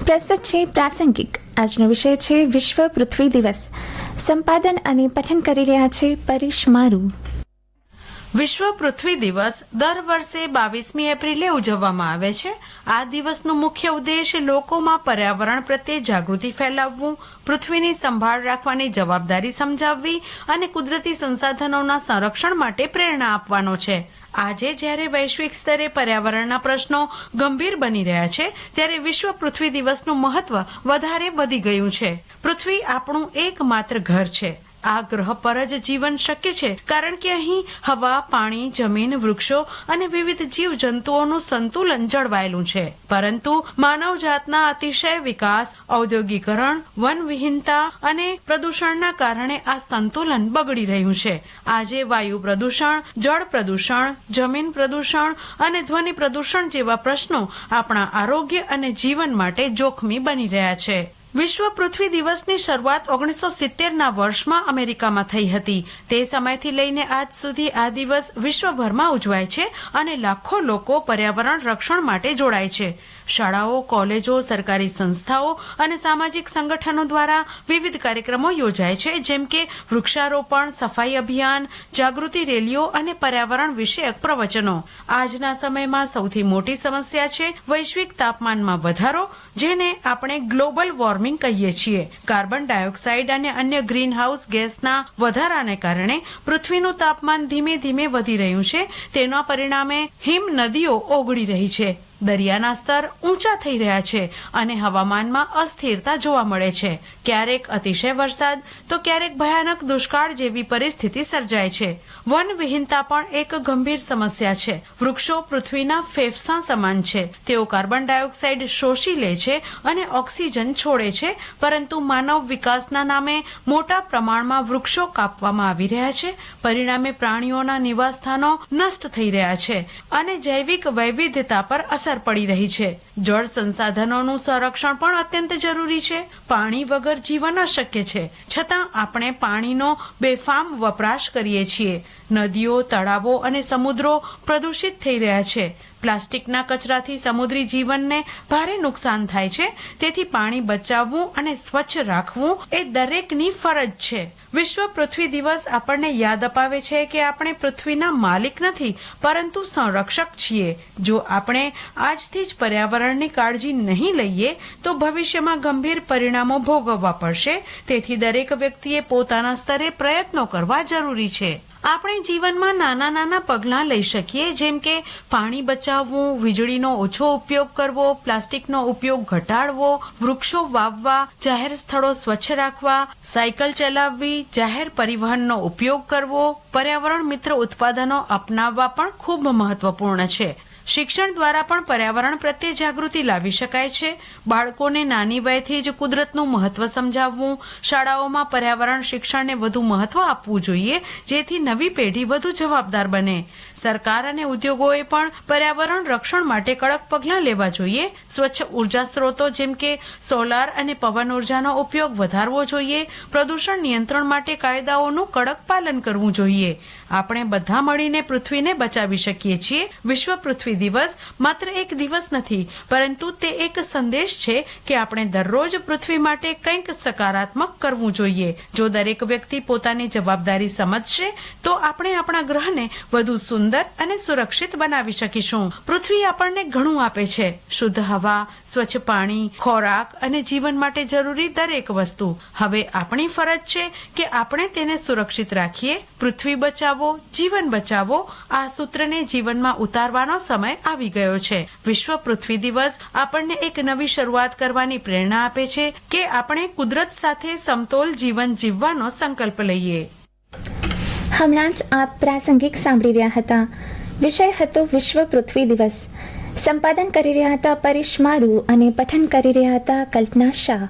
પ્રસ્તુત છે પ્રાસંગિક. આજનો વિષય છે વિશ્વ પૃથ્વી દિવસ. સંપાદન અને પઠન કરી રહ્યા છે પરેશ મારુ. વિશ્વ પૃથ્વી દિવસ દર વર્ષે 22મી એપ્રિલે ઉજવવામાં આવે છે. આ દિવસનો મુખ્ય ઉદ્દેશ લોકોમાં પર્યાવરણ પ્રત્યે જાગૃતિ ફેલાવવું, પૃથ્વીની સંભાળ રાખવાની જવાબદારી સમજાવવી અને કુદરતી સંસાધનોના સંરક્ષણ માટે પ્રેરણા આપવાનો છે. આજે જ્યારે વૈશ્વિક સ્તરે પર્યાવરણના પ્રશ્નો ગંભીર બની રહ્યા છે, ત્યારે વિશ્વ પૃથ્વી દિવસનું મહત્વ વધારે વધી ગયું છે. પૃથ્વી આપણું એકમાત્ર ઘર છે. આ ગ્રહ પર જ જીવન શક્ય છે, કારણ કે અહીં હવા, પાણી, જમીન, વૃક્ષો અને વિવિધ જીવજંતુઓનું સંતુલન જળવાયેલું છે. પરંતુ માનવજાતના અતિશય વિકાસ, ઔદ્યોગિકરણ, વનવિહીનતા અને પ્રદૂષણના કારણે આ સંતુલન બગડી રહ્યું છે. આજે વાયુ પ્રદૂષણ, જળ પ્રદૂષણ, જમીન પ્રદૂષણ અને ધ્વનિ પ્રદૂષણ જેવા પ્રશ્નો આપણા આરોગ્ય અને જીવન માટે જોખમી બની રહ્યા છે. વિશ્વ પૃથ્વી દિવસની શરૂઆત 1970ના વર્ષમાં અમેરિકામાં થઈ હતી. તે સમયથી લઈને આજ સુધી આ દિવસ વિશ્વભરમાં ઉજવાય છે અને લાખો લોકો પર્યાવરણ રક્ષણ માટે જોડાય છે. શાળાઓ, કોલેજો, સરકારી સંસ્થાઓ અને સામાજિક સંગઠનો દ્વારા વિવિધ કાર્યક્રમો યોજાય છે, જેમ કે વૃક્ષારોપણ, સફાઈ અભિયાન, જાગૃતિ રેલીઓ અને પર્યાવરણ વિષયક પ્રવચનો. આજના સમયમાં સૌથી મોટી સમસ્યા છે વૈશ્વિક તાપમાનમાં વધારો, જેને આપણે ગ્લોબલ વોર્મિંગ કહીએ છીએ. કાર્બન ડાયોક્સાઇડ અને અન્ય ગ્રીનહાઉસ ગેસના વધારાને કારણે પૃથ્વીનું તાપમાન ધીમે ધીમે વધી રહ્યું છે. તેના પરિણામે હિમ નદીઓ ઓગળી રહી છે, દરિયાના સ્તર ઊંચા થઈ રહ્યા છે અને હવામાનમાં અસ્થિરતા જોવા મળે છે. ક્યારેક અતિશય વરસાદ તો ક્યારેક ભયાનક દુષ્કાળ જેવી પરિસ્થિતિ સર્જાય છે. વનવિહીનતા પણ એક ગંભીર સમસ્યા છે. વૃક્ષો પૃથ્વીના ફેફસા સમાન છે. તેઓ કાર્બન ડાયોક્સાઇડ શોષી લે છે અને ઓક્સિજન છોડે છે, પરંતુ માનવ વિકાસના નામે મોટા પ્રમાણમાં વૃક્ષો કાપવામાં આવી રહ્યા છે. પરિણામે પ્રાણીઓના નિવાસસ્થાનો નષ્ટ થઈ રહ્યા છે અને જૈવિક વૈવિધ્યતા પર અસર પડી રહી છે. જળ સંસાધનોનું સંરક્ષણ પણ અત્યંત જરૂરી છે. પાણી વગર જીવન અશક્ય છે, છતાં આપણે પાણીનો બેફામ વપરાશ કરીએ છીએ. નદીઓ, તળાવો અને સમુદ્રો પ્રદૂષિત થઈ રહ્યા છે. પ્લાસ્ટિકના કચરાથી સમુદ્રી જીવનને ભારે નુકસાન થાય છે. તેથી પાણી બચાવવું અને સ્વચ્છ રાખવું એ દરેકની ફરજ છે. વિશ્વ પૃથ્વી દિવસ આપણને યાદ અપાવે છે કે આપણે પૃથ્વીના માલિક નથી, પરંતુ સંરક્ષક છીએ. જો આપણે આજથી જ પર્યાવરણની કાળજી નહીં લઈએ તો ભવિષ્યમાં ગંભીર પરિણામો ભોગવવા પડશે. તેથી દરેક વ્યક્તિએ પોતાના સ્તરે પ્રયત્નો કરવા જરૂરી છે. આપણે જીવનમાં નાના નાના પગલાં લઈ શકીએ, જેમ કે પાણી બચાવવું, વીજળીનો ઓછો ઉપયોગ કરવો, પ્લાસ્ટિકનો ઉપયોગ ઘટાડવો, વૃક્ષો વાવવા, જાહેર સ્થળો સ્વચ્છ રાખવા, સાયકલ ચલાવવી, જાહેર પરિવહનનો ઉપયોગ કરવો, પર્યાવરણ મિત્ર ઉત્પાદનો અપનાવવા પણ ખૂબ મહત્વપૂર્ણ છે. શિક્ષણ દ્વારા પણ પર્યાવરણ પ્રત્યે જાગૃતિ લાવી શકાય છે. બાળકોને નાની વયથી જ કુદરતનું મહત્વ સમજાવવું, શાળાઓમાં પર્યાવરણ શિક્ષણને વધુ મહત્વ આપવું જોઈએ, જેથી નવી પેઢી વધુ જવાબદાર બને. સરકાર અને ઉદ્યોગોએ પણ પર્યાવરણ રક્ષણ માટે કડક પગલાં લેવા જોઈએ. સ્વચ્છ ઉર્જા સ્ત્રોતો જેમ કે સોલાર અને પવન ઉર્જાનો ઉપયોગ વધારવો જોઈએ. પ્રદૂષણ નિયંત્રણ માટે કાયદાઓનું કડક પાલન કરવું જોઈએ. આપણે બધા મળીને પૃથ્વીને બચાવી શકીએ છીએ. વિશ્વ પૃથ્વી દિવસ માત્ર એક દિવસ નથી, પરંતુ તે એક સંદેશ છે કે આપણે દરરોજ પૃથ્વી માટે કંઈક સકારાત્મક કરવું જોઈએ. જો દરેક વ્યક્તિ પોતાની જવાબદારી સમજશે તો આપણે આપણા ગ્રહને વધુ સુંદર અને સુરક્ષિત બનાવી શકીશું. પૃથ્વી આપણને ઘણું આપે છે: શુદ્ધ હવા, સ્વચ્છ પાણી, ખોરાક અને જીવન માટે જરૂરી દરેક વસ્તુ. હવે આપણી ફરજ છે કે આપણે તેને સુરક્ષિત રાખીએ. પૃથ્વી બચાવો, જીવન બચાવો. આ સૂત્રને જીવનમાં ઉતારવાનો સમય આવી ગયો છે. વિશ્વ પૃથ્વી દિવસ આપણને એક નવી શરૂઆત કરવાની પ્રેરણા આપે છે કે આપણે કુદરત સાથે સમતોલ જીવન જીવવાનો સંકલ્પ લઈએ. હમણાં જ આપ પ્રાસંગિક સાંભળી રહ્યા હતા. વિષય હતો વિશ્વ પૃથ્વી દિવસ. સંપાદન કરી રહ્યા હતા પરેશ મારુ અને પઠન કરી રહ્યા હતા કલ્પના શાહ.